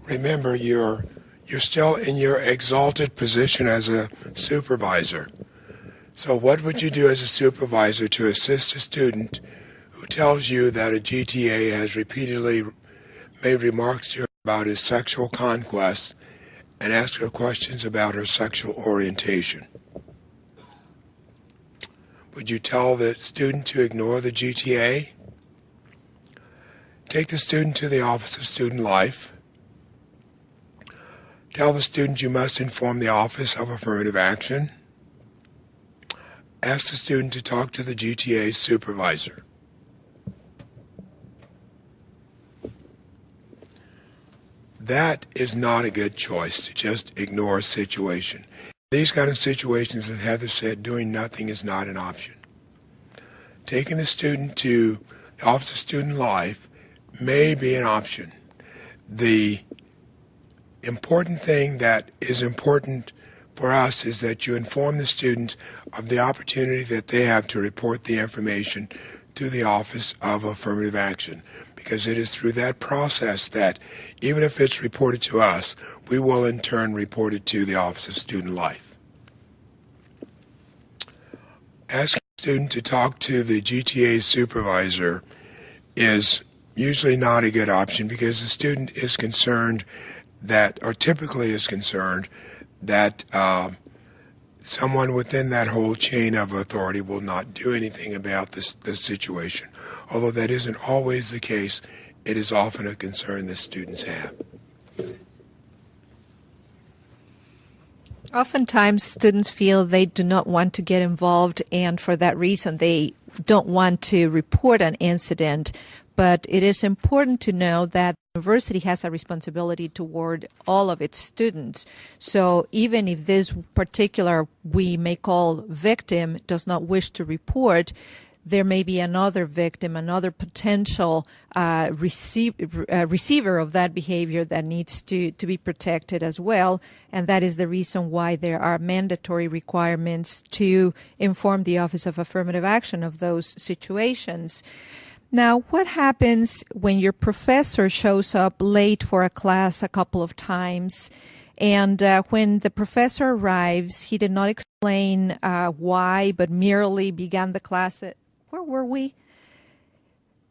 remember you're still in your exalted position as a supervisor. So what would you do as a supervisor to assist a student who tells you that a GTA has repeatedly made remarks to her about his sexual conquest and ask her questions about her sexual orientation? Would you tell the student to ignore the GTA? Take the student to the Office of Student Life. Tell the student you must inform the Office of Affirmative Action. Ask the student to talk to the GTA's supervisor. That is not a good choice, to just ignore a situation. These kind of situations, as Heather said, doing nothing is not an option. Taking the student to the Office of Student Life may be an option. The important thing that is important for us is that you inform the student of the opportunity that they have to report the information to the Office of Affirmative Action, because it is through that process that, even if it's reported to us, we will in turn report it to the Office of Student Life. Asking a student to talk to the GTA supervisor is usually not a good option, because the student is concerned that, or typically is concerned that someone within that whole chain of authority will not do anything about this situation. Although that isn't always the case, it is often a concern that students have. Oftentimes, students feel they do not want to get involved, and for that reason, they don't want to report an incident. But it is important to know that the university has a responsibility toward all of its students. So even if this particular, we may call victim, does not wish to report, there may be another victim, another potential receiver of that behavior that needs to be protected as well. And that is the reason why there are mandatory requirements to inform the Office of Affirmative Action of those situations. Now, what happens when your professor shows up late for a class a couple of times, and when the professor arrives, he did not explain why, but merely began the class at, where were we?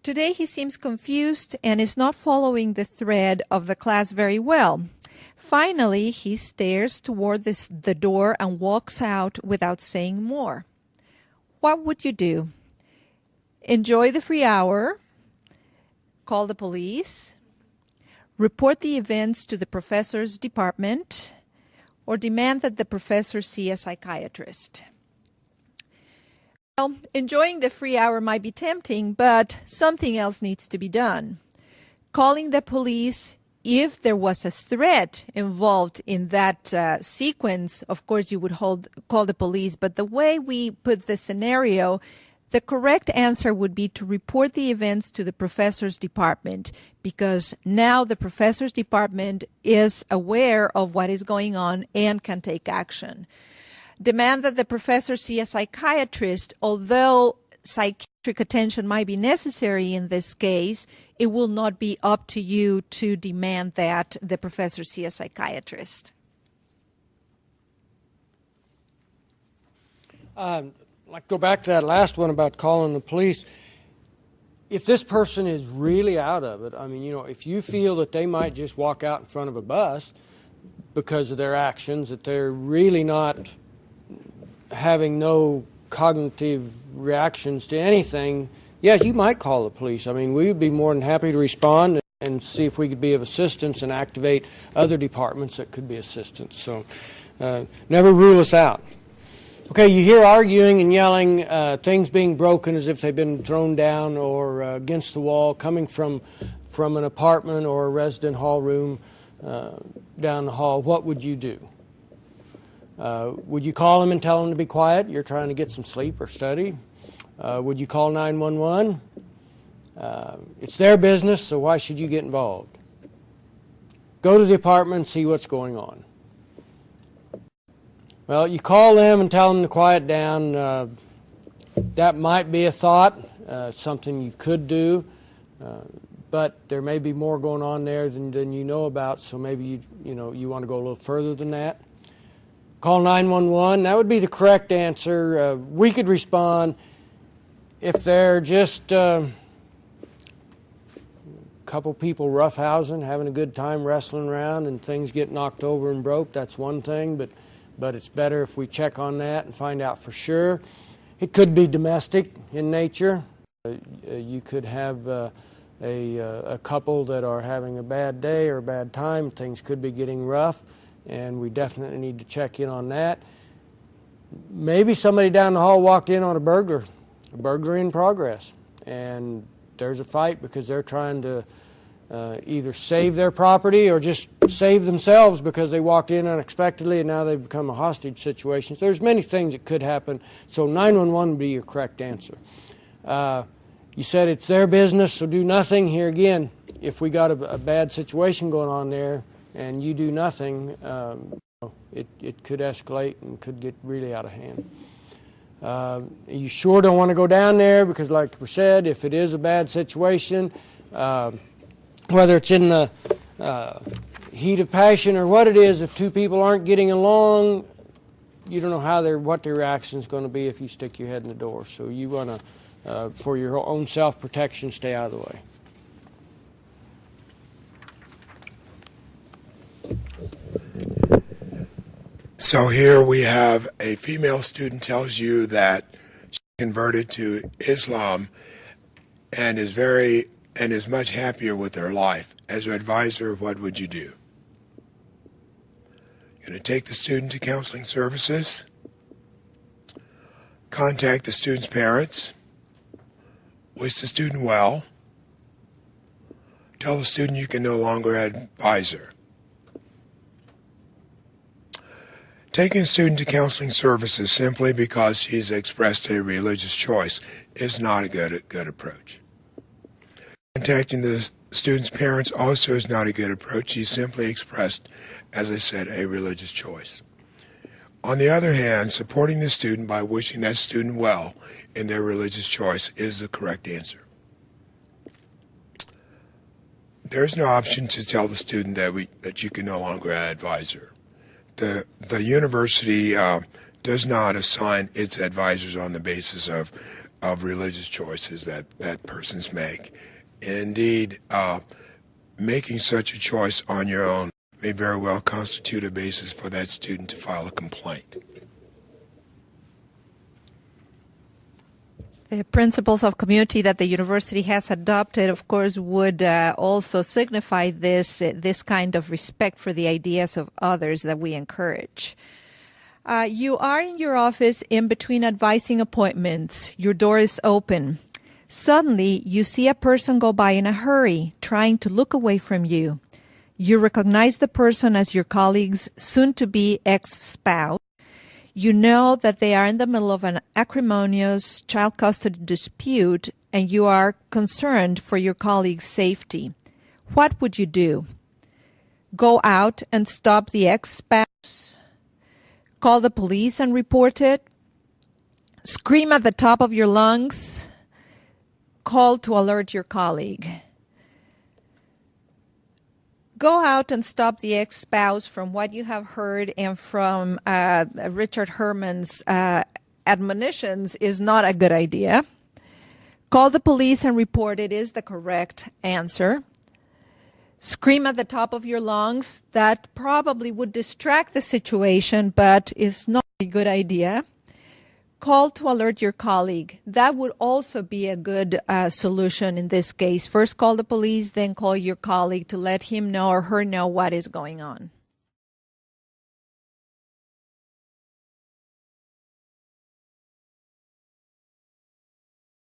Today he seems confused and is not following the thread of the class very well. Finally, he stares toward the door and walks out without saying more. What would you do? Enjoy the free hour, call the police, report the events to the professor's department, or demand that the professor see a psychiatrist? Well, enjoying the free hour might be tempting, but something else needs to be done. Calling the police, if there was a threat involved in that sequence, of course you would call the police, but the way we put the scenario, the correct answer would be to report the events to the professor's department, because now the professor's department is aware of what is going on and can take action. Demand that the professor see a psychiatrist. Although psychiatric attention might be necessary in this case, it will not be up to you to demand that the professor see a psychiatrist. Like go back to that last one about calling the police. If this person is really out of it, I mean, if you feel that they might just walk out in front of a bus because of their actions, that they're really not having no cognitive reactions to anything, yes, you might call the police. I mean, we would be more than happy to respond and see if we could be of assistance and activate other departments that could be assistance. So never rule us out. Okay, you hear arguing and yelling, things being broken as if they've been thrown down or against the wall, coming from an apartment or a resident hall room down the hall. What would you do? Would you call them and tell them to be quiet? You're trying to get some sleep or study. Would you call 911? It's their business, so why should you get involved? Go to the apartment and see what's going on. Well, you call them and tell them to quiet down. That might be a thought, something you could do. but there may be more going on there than you know about, so maybe you want to go a little further than that. Call 911. That would be the correct answer. We could respond if they're just a couple people roughhousing, having a good time wrestling around, and things get knocked over and broke. That's one thing, but it's better if we check on that and find out for sure. It could be domestic in nature. You could have a couple that are having a bad day or a bad time. Things could be getting rough, and we definitely need to check in on that. Maybe somebody down the hall walked in on a burglary in progress, and there's a fight because they're trying to either save their property or just save themselves because they walked in unexpectedly and now they've become a hostage situation. So there's many things that could happen. So 911 would be your correct answer. You said it's their business, so do nothing. Here again, if we got a bad situation going on there and you do nothing, it could escalate and could get really out of hand. You sure don't want to go down there because, like we said, if it is a bad situation, whether it's in the heat of passion or what it is, if two people aren't getting along, you don't know what their reaction is going to be if you stick your head in the door. So you want to, for your own self-protection, stay out of the way. So here we have a female student tells you that she converted to Islam and is much happier with her life. As an advisor, what would you do? You're going to take the student to counseling services, contact the student's parents, wish the student well, tell the student you can no longer advise her. Taking a student to counseling services simply because she's expressed a religious choice is not a good approach. Contacting the student's parents also is not a good approach. She's simply expressed, as I said, a religious choice. On the other hand, supporting the student by wishing that student well in their religious choice is the correct answer. There's no option to tell the student that you can no longer advise her. The university does not assign its advisors on the basis of religious choices that persons make. Indeed, making such a choice on your own may very well constitute a basis for that student to file a complaint. The principles of community that the university has adopted, of course, would also signify this kind of respect for the ideas of others that we encourage. You are in your office in between advising appointments. Your door is open. Suddenly, you see a person go by in a hurry, trying to look away from you. You recognize the person as your colleague's soon-to-be ex-spouse. You know that they are in the middle of an acrimonious child custody dispute, and you are concerned for your colleague's safety. What would you do? Go out and stop the ex-spouse? Call the police and report it? Scream at the top of your lungs? Call to alert your colleague? Go out and stop the ex-spouse, from what you have heard and from Richard Herman's admonitions, is not a good idea. Call the police and report it is the correct answer. Scream at the top of your lungs, that probably would distract the situation, but is not a good idea. Call to alert your colleague. That would also be a good solution in this case. First call the police, then call your colleague to let him know or her know what is going on.